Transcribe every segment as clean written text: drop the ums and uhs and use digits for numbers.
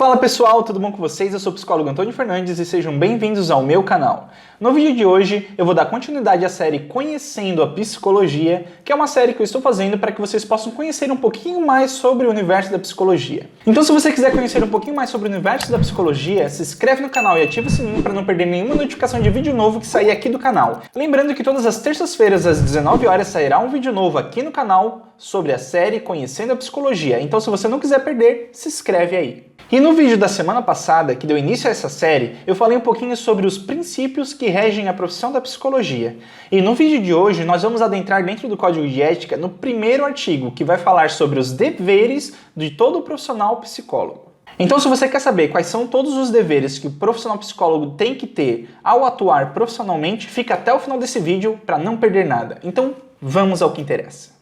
Fala pessoal, tudo bom com vocês? Eu sou o psicólogo Antônio Fernandes e sejam bem-vindos ao meu canal. No vídeo de hoje eu vou dar continuidade à série Conhecendo a Psicologia, que é uma série que eu estou fazendo para que vocês possam conhecer um pouquinho mais sobre o universo da psicologia. Então se você quiser conhecer um pouquinho mais sobre o universo da psicologia, se inscreve no canal e ativa o sininho para não perder nenhuma notificação de vídeo novo que sair aqui do canal. Lembrando que todas as terças-feiras às 19 horas sairá um vídeo novo aqui no canal sobre a série Conhecendo a Psicologia. Então se você não quiser perder, se inscreve aí. E no vídeo da semana passada, que deu início a essa série, eu falei um pouquinho sobre os princípios que regem a profissão da psicologia. E no vídeo de hoje, nós vamos adentrar dentro do Código de Ética no primeiro artigo, que vai falar sobre os deveres de todo profissional psicólogo. Então, se você quer saber quais são todos os deveres que o profissional psicólogo tem que ter ao atuar profissionalmente, fica até o final desse vídeo para não perder nada. Então, vamos ao que interessa.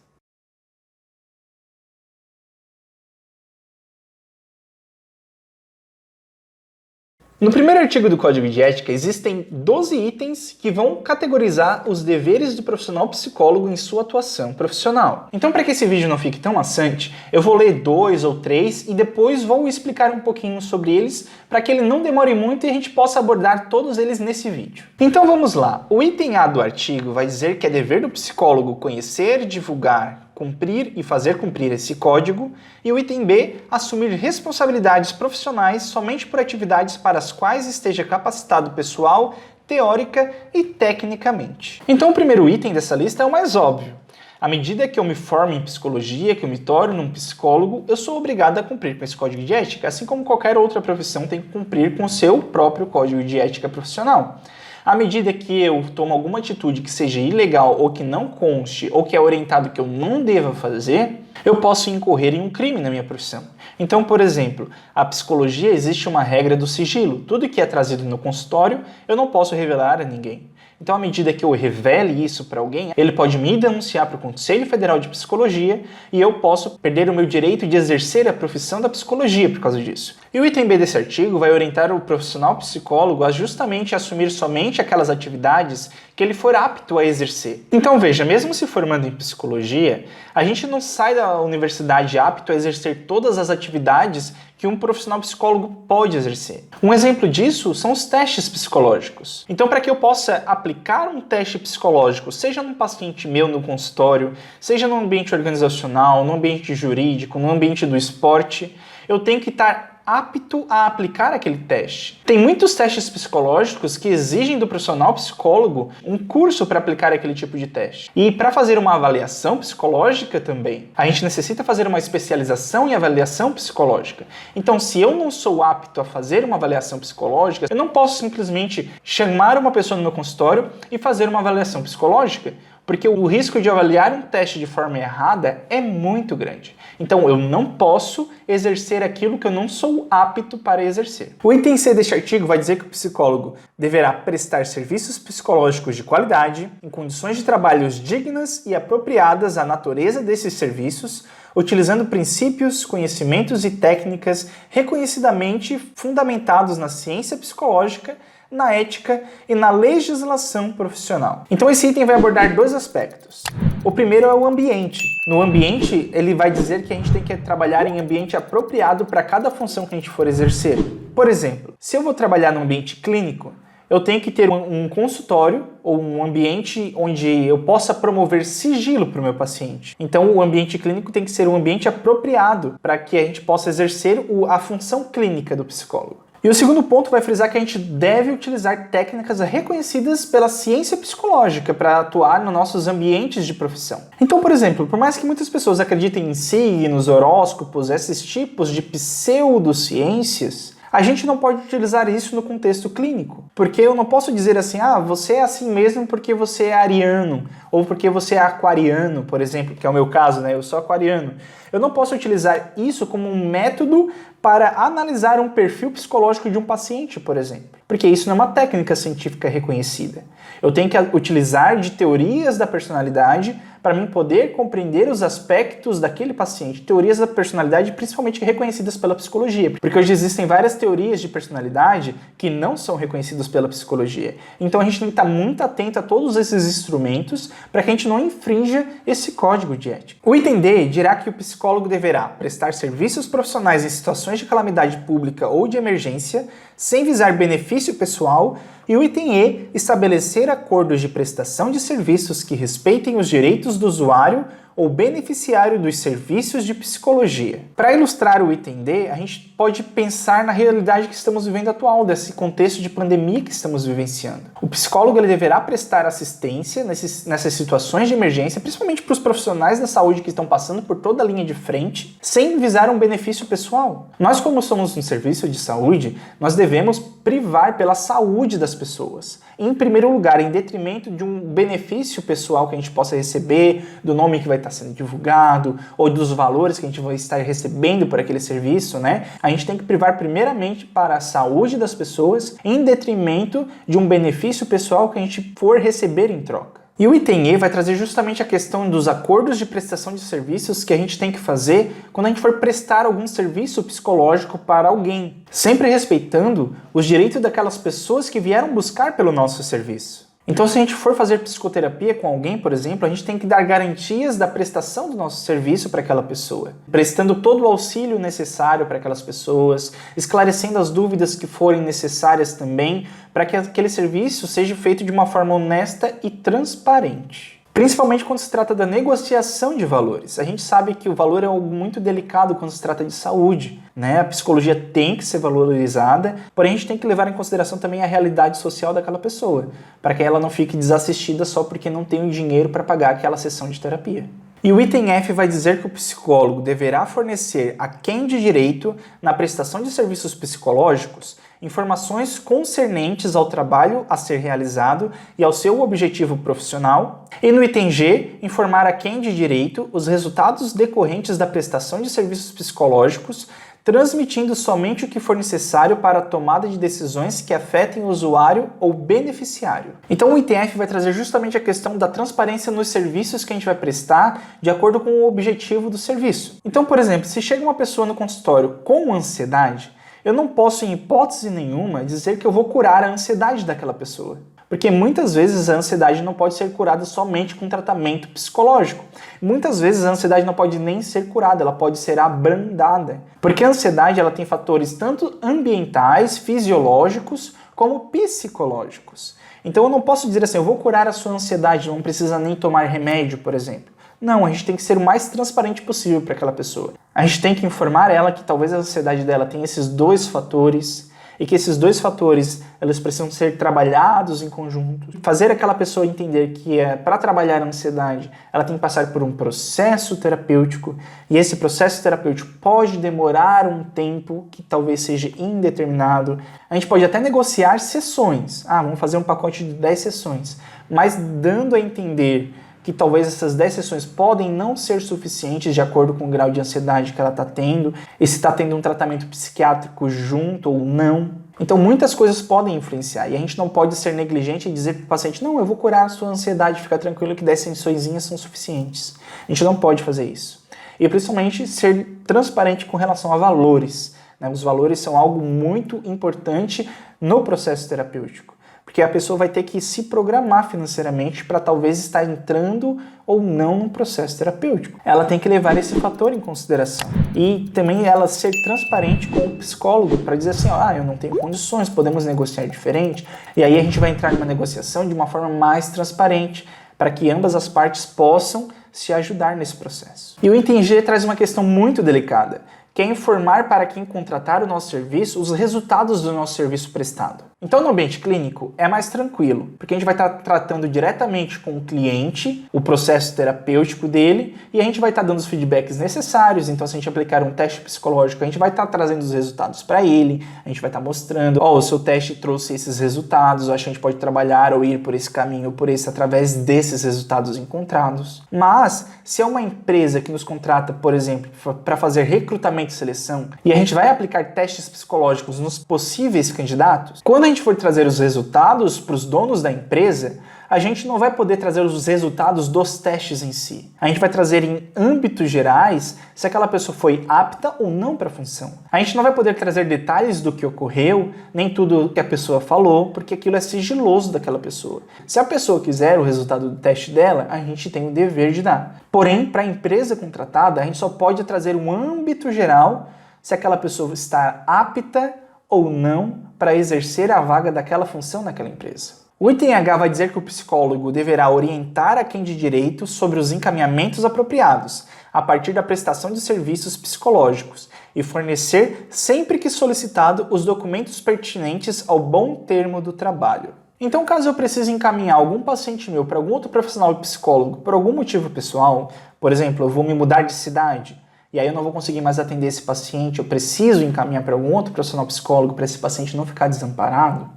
No primeiro artigo do Código de Ética, existem 12 itens que vão categorizar os deveres do profissional psicólogo em sua atuação profissional. Então, para que esse vídeo não fique tão maçante, eu vou ler 2 ou 3 e depois vou explicar um pouquinho sobre eles para que ele não demore muito e a gente possa abordar todos eles nesse vídeo. Então vamos lá. O item A do artigo vai dizer que é dever do psicólogo conhecer, divulgar, cumprir e fazer cumprir esse código, e o item B, assumir responsabilidades profissionais somente por atividades para as quais esteja capacitado pessoal, teórica e tecnicamente. Então o primeiro item dessa lista é o mais óbvio. À medida que eu me formo em psicologia, que eu me torno um psicólogo, eu sou obrigado a cumprir com esse código de ética, assim como qualquer outra profissão tem que cumprir com o seu próprio código de ética profissional. À medida que eu tomo alguma atitude que seja ilegal ou que não conste ou que é orientado que eu não deva fazer, eu posso incorrer em um crime na minha profissão. Então, por exemplo, a psicologia existe uma regra do sigilo. Tudo que é trazido no consultório, eu não posso revelar a ninguém. Então, à medida que eu revele isso para alguém, ele pode me denunciar para o Conselho Federal de Psicologia e eu posso perder o meu direito de exercer a profissão da psicologia por causa disso. E o item B desse artigo vai orientar o profissional psicólogo a justamente assumir somente aquelas atividades que ele for apto a exercer. Então veja, mesmo se formando em psicologia, a gente não sai da universidade apto a exercer todas as atividades que um profissional psicólogo pode exercer. Um exemplo disso são os testes psicológicos. Então, para que eu possa aplicar um teste psicológico, seja num paciente meu no consultório, seja no ambiente organizacional, no ambiente jurídico, no ambiente do esporte, eu tenho que estar apto a aplicar aquele teste. Tem muitos testes psicológicos que exigem do profissional psicólogo um curso para aplicar aquele tipo de teste. E para fazer uma avaliação psicológica também, a gente necessita fazer uma especialização em avaliação psicológica. Então, se eu não sou apto a fazer uma avaliação psicológica, eu não posso simplesmente chamar uma pessoa no meu consultório e fazer uma avaliação psicológica, porque o risco de avaliar um teste de forma errada é muito grande. Então eu não posso exercer aquilo que eu não sou apto para exercer. O item C deste artigo vai dizer que o psicólogo deverá prestar serviços psicológicos de qualidade, em condições de trabalhos dignas e apropriadas à natureza desses serviços, utilizando princípios, conhecimentos e técnicas reconhecidamente fundamentados na ciência psicológica, na ética e na legislação profissional. Então esse item vai abordar 2 aspectos. O primeiro é o ambiente. No ambiente, ele vai dizer que a gente tem que trabalhar em ambiente apropriado para cada função que a gente for exercer. Por exemplo, se eu vou trabalhar num ambiente clínico, eu tenho que ter um consultório ou um ambiente onde eu possa promover sigilo para o meu paciente. Então o ambiente clínico tem que ser um ambiente apropriado para que a gente possa exercer a função clínica do psicólogo. E o segundo ponto vai frisar que a gente deve utilizar técnicas reconhecidas pela ciência psicológica para atuar nos nossos ambientes de profissão. Então, por exemplo, por mais que muitas pessoas acreditem em signos, horóscopos, esses tipos de pseudociências, a gente não pode utilizar isso no contexto clínico, porque eu não posso dizer assim, você é assim mesmo porque você é ariano, ou porque você é aquariano, por exemplo, que é o meu caso, né? Eu sou aquariano. Eu não posso utilizar isso como um método para analisar um perfil psicológico de um paciente, por exemplo, porque isso não é uma técnica científica reconhecida. Eu tenho que utilizar de teorias da personalidade para mim poder compreender os aspectos daquele paciente, teorias da personalidade principalmente reconhecidas pela psicologia, porque hoje existem várias teorias de personalidade que não são reconhecidas pela psicologia. Então a gente tem que estar muito atento a todos esses instrumentos para que a gente não infrinja esse código de ética. O item D dirá que o psicólogo deverá prestar serviços profissionais em situações situações de calamidade pública ou de emergência, sem visar benefício pessoal, e o item E, estabelecer acordos de prestação de serviços que respeitem os direitos do usuário ou beneficiário dos serviços de psicologia. Para ilustrar o item D, a gente pode pensar na realidade que estamos vivendo atual, desse contexto de pandemia que estamos vivenciando. O psicólogo ele deverá prestar assistência nessas situações de emergência, principalmente para os profissionais da saúde que estão passando por toda a linha de frente, sem visar um benefício pessoal. Nós, como somos um serviço de saúde, nós devemos privar pela saúde das pessoas. Em primeiro lugar, em detrimento de um benefício pessoal que a gente possa receber, do nome que vai estar sendo divulgado, ou dos valores que a gente vai estar recebendo por aquele serviço, né? A gente tem que privar primeiramente para a saúde das pessoas, em detrimento de um benefício pessoal que a gente for receber em troca. E o item E vai trazer justamente a questão dos acordos de prestação de serviços que a gente tem que fazer quando a gente for prestar algum serviço psicológico para alguém, sempre respeitando os direitos daquelas pessoas que vieram buscar pelo nosso serviço. Então, se a gente for fazer psicoterapia com alguém, por exemplo, a gente tem que dar garantias da prestação do nosso serviço para aquela pessoa, prestando todo o auxílio necessário para aquelas pessoas, esclarecendo as dúvidas que forem necessárias também, para que aquele serviço seja feito de uma forma honesta e transparente. Principalmente quando se trata da negociação de valores. A gente sabe que o valor é algo muito delicado quando se trata de saúde, né? A psicologia tem que ser valorizada, porém a gente tem que levar em consideração também a realidade social daquela pessoa, para que ela não fique desassistida só porque não tem o dinheiro para pagar aquela sessão de terapia. E o item F vai dizer que o psicólogo deverá fornecer a quem de direito, na prestação de serviços psicológicos, informações concernentes ao trabalho a ser realizado e ao seu objetivo profissional. E no item G, informar a quem de direito os resultados decorrentes da prestação de serviços psicológicos, transmitindo somente o que for necessário para a tomada de decisões que afetem o usuário ou beneficiário. Então o item F vai trazer justamente a questão da transparência nos serviços que a gente vai prestar de acordo com o objetivo do serviço. Então, por exemplo, se chega uma pessoa no consultório com ansiedade, eu não posso, em hipótese nenhuma, dizer que eu vou curar a ansiedade daquela pessoa. Porque muitas vezes a ansiedade não pode ser curada somente com tratamento psicológico. Muitas vezes a ansiedade não pode nem ser curada, ela pode ser abrandada. Porque a ansiedade ela tem fatores tanto ambientais, fisiológicos, como psicológicos. Então eu não posso dizer assim, eu vou curar a sua ansiedade, não precisa nem tomar remédio, por exemplo. Não, a gente tem que ser o mais transparente possível para aquela pessoa. A gente tem que informar ela que talvez a ansiedade dela tenha esses dois fatores e que esses dois fatores eles precisam ser trabalhados em conjunto. Fazer aquela pessoa entender que para trabalhar a ansiedade ela tem que passar por um processo terapêutico e esse processo terapêutico pode demorar um tempo que talvez seja indeterminado. A gente pode até negociar sessões. Vamos fazer um pacote de 10 sessões, mas dando a entender que talvez essas 10 sessões podem não ser suficientes de acordo com o grau de ansiedade que ela está tendo, e se está tendo um tratamento psiquiátrico junto ou não. Então muitas coisas podem influenciar, e a gente não pode ser negligente e dizer para o paciente, não, eu vou curar a sua ansiedade, fica tranquilo que 10 sessõezinhas são suficientes. A gente não pode fazer isso. E principalmente ser transparente com relação a valores, né? Os valores são algo muito importante no processo terapêutico. Porque a pessoa vai ter que se programar financeiramente para talvez estar entrando ou não no processo terapêutico. Ela tem que levar esse fator em consideração. E também ela ser transparente com o psicólogo para dizer assim, eu não tenho condições, podemos negociar diferente. E aí a gente vai entrar numa negociação de uma forma mais transparente para que ambas as partes possam se ajudar nesse processo. E o item G traz uma questão muito delicada, que é informar para quem contratar o nosso serviço os resultados do nosso serviço prestado. Então, no ambiente clínico, é mais tranquilo, porque a gente vai estar tratando diretamente com o cliente, o processo terapêutico dele, e a gente vai estar dando os feedbacks necessários. Então, se a gente aplicar um teste psicológico, a gente vai estar trazendo os resultados para ele, a gente vai estar mostrando, o seu teste trouxe esses resultados, acho que a gente pode trabalhar ou ir por esse caminho ou por esse, através desses resultados encontrados. Mas, se é uma empresa que nos contrata, por exemplo, para fazer recrutamento e seleção, e a gente vai aplicar testes psicológicos nos possíveis candidatos, quando a gente for trazer os resultados para os donos da empresa, a gente não vai poder trazer os resultados dos testes em si. A gente vai trazer em âmbitos gerais se aquela pessoa foi apta ou não para a função. A gente não vai poder trazer detalhes do que ocorreu, nem tudo que a pessoa falou, porque aquilo é sigiloso daquela pessoa. Se a pessoa quiser o resultado do teste dela, a gente tem o dever de dar. Porém, para a empresa contratada, a gente só pode trazer um âmbito geral se aquela pessoa está apta ou não para exercer a vaga daquela função naquela empresa. O item H vai dizer que o psicólogo deverá orientar a quem de direito sobre os encaminhamentos apropriados, a partir da prestação de serviços psicológicos, e fornecer, sempre que solicitado, os documentos pertinentes ao bom termo do trabalho. Então, caso eu precise encaminhar algum paciente meu para algum outro profissional psicólogo por algum motivo pessoal, por exemplo, eu vou me mudar de cidade, e aí eu não vou conseguir mais atender esse paciente, eu preciso encaminhar para algum outro profissional psicólogo para esse paciente não ficar desamparado,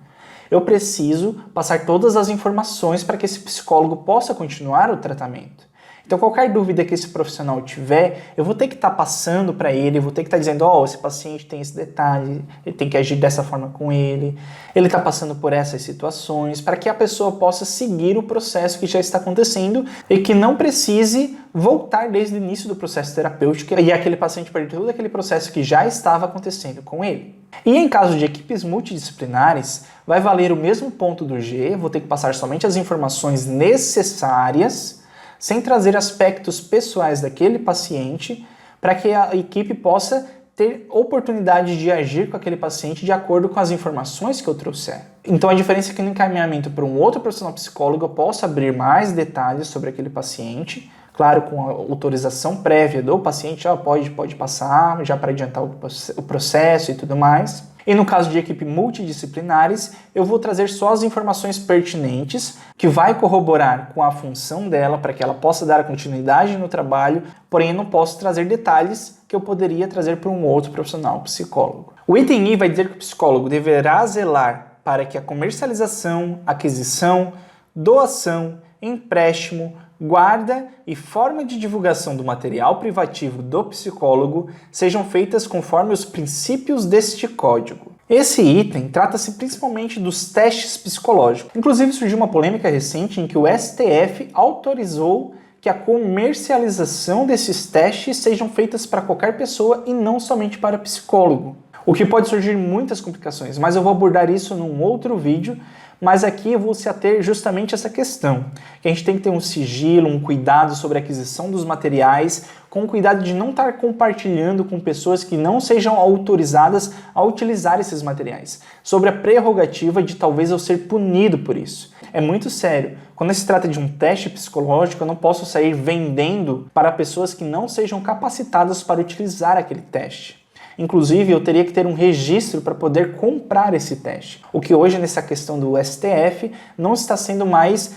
eu preciso passar todas as informações para que esse psicólogo possa continuar o tratamento. Então, qualquer dúvida que esse profissional tiver, eu vou ter que estar passando para ele, eu vou ter que estar dizendo, esse paciente tem esse detalhe, ele tem que agir dessa forma com ele está passando por essas situações, para que a pessoa possa seguir o processo que já está acontecendo e que não precise voltar desde o início do processo terapêutico e aquele paciente perder todo aquele processo que já estava acontecendo com ele. E em caso de equipes multidisciplinares, vai valer o mesmo ponto do G, vou ter que passar somente as informações necessárias, sem trazer aspectos pessoais daquele paciente, para que a equipe possa ter oportunidade de agir com aquele paciente de acordo com as informações que eu trouxer. Então a diferença é que no encaminhamento para um outro profissional psicólogo eu posso abrir mais detalhes sobre aquele paciente, claro, com a autorização prévia do paciente, pode passar, já para adiantar o processo e tudo mais. E no caso de equipe multidisciplinares, eu vou trazer só as informações pertinentes, que vai corroborar com a função dela, para que ela possa dar continuidade no trabalho, porém eu não posso trazer detalhes que eu poderia trazer para um outro profissional psicólogo. O item I vai dizer que o psicólogo deverá zelar para que a comercialização, aquisição, doação, empréstimo, guarda e forma de divulgação do material privativo do psicólogo sejam feitas conforme os princípios deste código. Esse item trata-se principalmente dos testes psicológicos. Inclusive surgiu uma polêmica recente em que o STF autorizou que a comercialização desses testes sejam feitas para qualquer pessoa e não somente para psicólogo. O que pode surgir muitas complicações, mas eu vou abordar isso num outro vídeo. Mas aqui eu vou se ater justamente a essa questão, que a gente tem que ter um sigilo, um cuidado sobre a aquisição dos materiais, com cuidado de não estar compartilhando com pessoas que não sejam autorizadas a utilizar esses materiais, sobre a prerrogativa de talvez eu ser punido por isso. É muito sério. Quando se trata de um teste psicológico, eu não posso sair vendendo para pessoas que não sejam capacitadas para utilizar aquele teste. Inclusive, eu teria que ter um registro para poder comprar esse teste. O que hoje, nessa questão do STF, não está sendo mais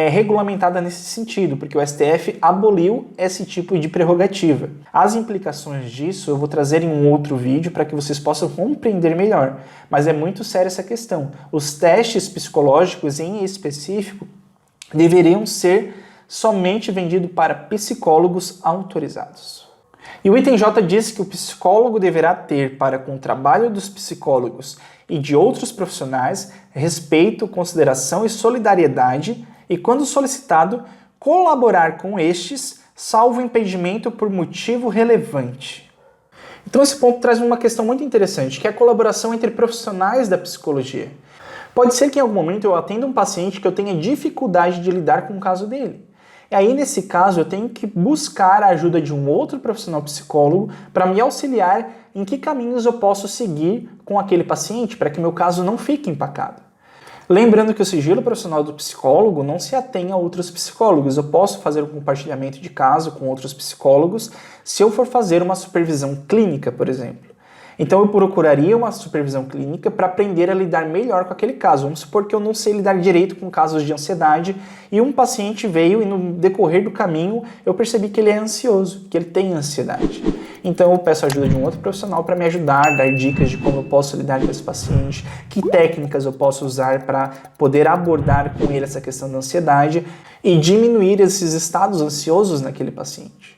regulamentada nesse sentido, porque o STF aboliu esse tipo de prerrogativa. As implicações disso eu vou trazer em um outro vídeo para que vocês possam compreender melhor. Mas é muito séria essa questão. Os testes psicológicos, em específico, deveriam ser somente vendidos para psicólogos autorizados. E o item J diz que o psicólogo deverá ter para com o trabalho dos psicólogos e de outros profissionais respeito, consideração e solidariedade e, quando solicitado, colaborar com estes, salvo impedimento por motivo relevante. Então esse ponto traz uma questão muito interessante, que é a colaboração entre profissionais da psicologia. Pode ser que em algum momento eu atenda um paciente que eu tenha dificuldade de lidar com o caso dele. E aí, nesse caso, eu tenho que buscar a ajuda de um outro profissional psicólogo para me auxiliar em que caminhos eu posso seguir com aquele paciente para que meu caso não fique empacado. Lembrando que o sigilo profissional do psicólogo não se atém a outros psicólogos. Eu posso fazer um compartilhamento de caso com outros psicólogos se eu for fazer uma supervisão clínica, por exemplo. Então eu procuraria uma supervisão clínica para aprender a lidar melhor com aquele caso. Vamos supor que eu não sei lidar direito com casos de ansiedade e um paciente veio e no decorrer do caminho eu percebi que ele é ansioso, que ele tem ansiedade. Então eu peço a ajuda de um outro profissional para me ajudar, dar dicas de como eu posso lidar com esse paciente, que técnicas eu posso usar para poder abordar com ele essa questão da ansiedade e diminuir esses estados ansiosos naquele paciente.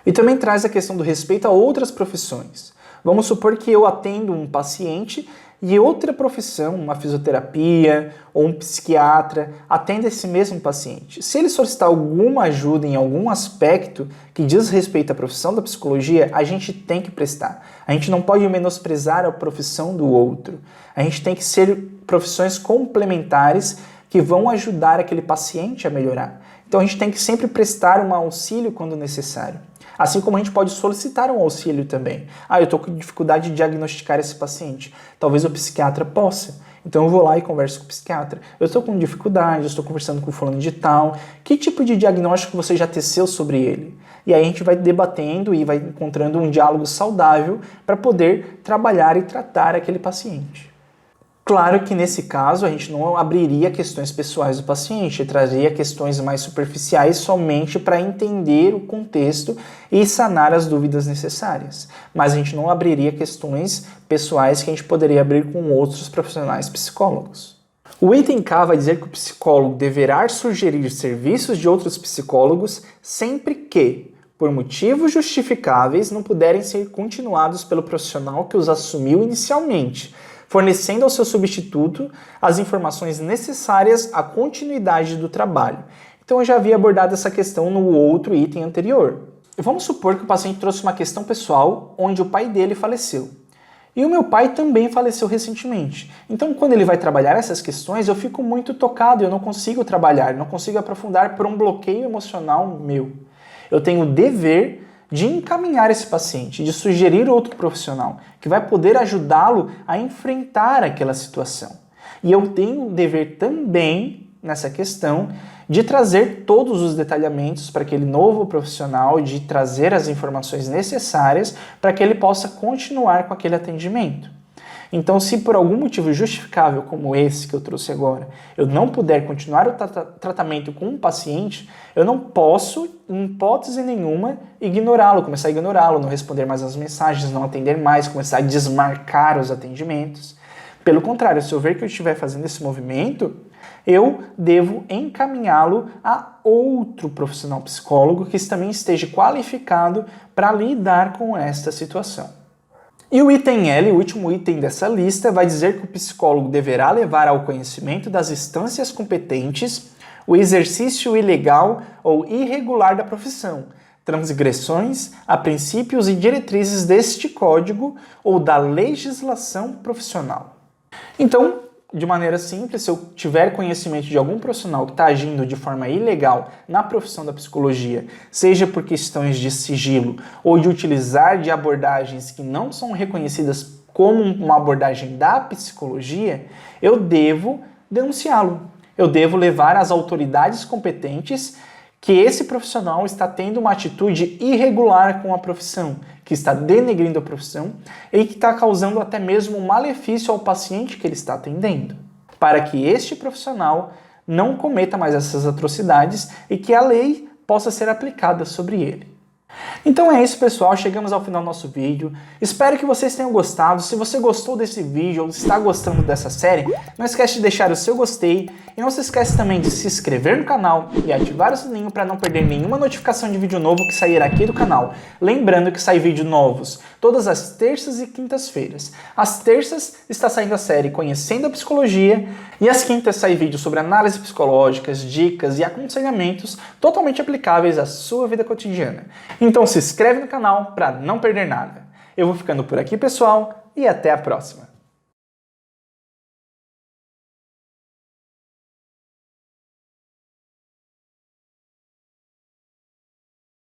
E também traz a questão do respeito a outras profissões. Vamos supor que eu atendo um paciente e outra profissão, uma fisioterapia ou um psiquiatra, atende esse mesmo paciente. Se ele solicitar alguma ajuda em algum aspecto que diz respeito à profissão da psicologia, a gente tem que prestar. A gente não pode menosprezar a profissão do outro. A gente tem que ser profissões complementares que vão ajudar aquele paciente a melhorar. Então a gente tem que sempre prestar um auxílio quando necessário. Assim como a gente pode solicitar um auxílio também. Eu estou com dificuldade de diagnosticar esse paciente. Talvez o psiquiatra possa. Então eu vou lá e converso com o psiquiatra. Eu estou com dificuldade, eu estou conversando com o fulano de tal. Que tipo de diagnóstico você já teceu sobre ele? E aí a gente vai debatendo e vai encontrando um diálogo saudável para poder trabalhar e tratar aquele paciente. Claro que nesse caso a gente não abriria questões pessoais do paciente, traria questões mais superficiais somente para entender o contexto e sanar as dúvidas necessárias. Mas a gente não abriria questões pessoais que a gente poderia abrir com outros profissionais psicólogos. O item K vai dizer que o psicólogo deverá sugerir serviços de outros psicólogos sempre que, por motivos justificáveis, não puderem ser continuados pelo profissional que os assumiu inicialmente, fornecendo ao seu substituto as informações necessárias à continuidade do trabalho. Então eu já havia abordado essa questão no outro item anterior. Vamos supor que o paciente trouxe uma questão pessoal onde o pai dele faleceu. E o meu pai também faleceu recentemente. Então quando ele vai trabalhar essas questões, eu fico muito tocado, eu não consigo trabalhar, não consigo aprofundar por um bloqueio emocional meu. Eu tenho o dever de encaminhar esse paciente, de sugerir outro profissional que vai poder ajudá-lo a enfrentar aquela situação. E eu tenho o dever também, nessa questão, de trazer todos os detalhamentos para aquele novo profissional, de trazer as informações necessárias para que ele possa continuar com aquele atendimento. Então, se por algum motivo justificável como esse que eu trouxe agora, eu não puder continuar o tratamento com um paciente, eu não posso, em hipótese nenhuma, ignorá-lo, começar a ignorá-lo, não responder mais as mensagens, não atender mais, começar a desmarcar os atendimentos. Pelo contrário, se eu ver que eu estiver fazendo esse movimento, eu devo encaminhá-lo a outro profissional psicólogo que também esteja qualificado para lidar com esta situação. E o item L, o último item dessa lista, vai dizer que o psicólogo deverá levar ao conhecimento das instâncias competentes o exercício ilegal ou irregular da profissão, transgressões a princípios e diretrizes deste código ou da legislação profissional. Então, de maneira simples, se eu tiver conhecimento de algum profissional que está agindo de forma ilegal na profissão da psicologia, seja por questões de sigilo ou de utilizar de abordagens que não são reconhecidas como uma abordagem da psicologia, eu devo denunciá-lo. Eu devo levar às autoridades competentes que esse profissional está tendo uma atitude irregular com a profissão, que está denegrindo a profissão e que está causando até mesmo um malefício ao paciente que ele está atendendo, para que este profissional não cometa mais essas atrocidades e que a lei possa ser aplicada sobre ele. Então é isso, pessoal, chegamos ao final do nosso vídeo. Espero que vocês tenham gostado. Se você gostou desse vídeo ou está gostando dessa série, não esquece de deixar o seu gostei e não se esquece também de se inscrever no canal e ativar o sininho para não perder nenhuma notificação de vídeo novo que sair aqui do canal. Lembrando que sai vídeo novos todas as terças e quintas-feiras. Às terças está saindo a série Conhecendo a Psicologia e às quintas sai vídeo sobre análise psicológicas, dicas e aconselhamentos totalmente aplicáveis à sua vida cotidiana. Então se inscreve no canal para não perder nada. Eu vou ficando por aqui, pessoal, e até a próxima.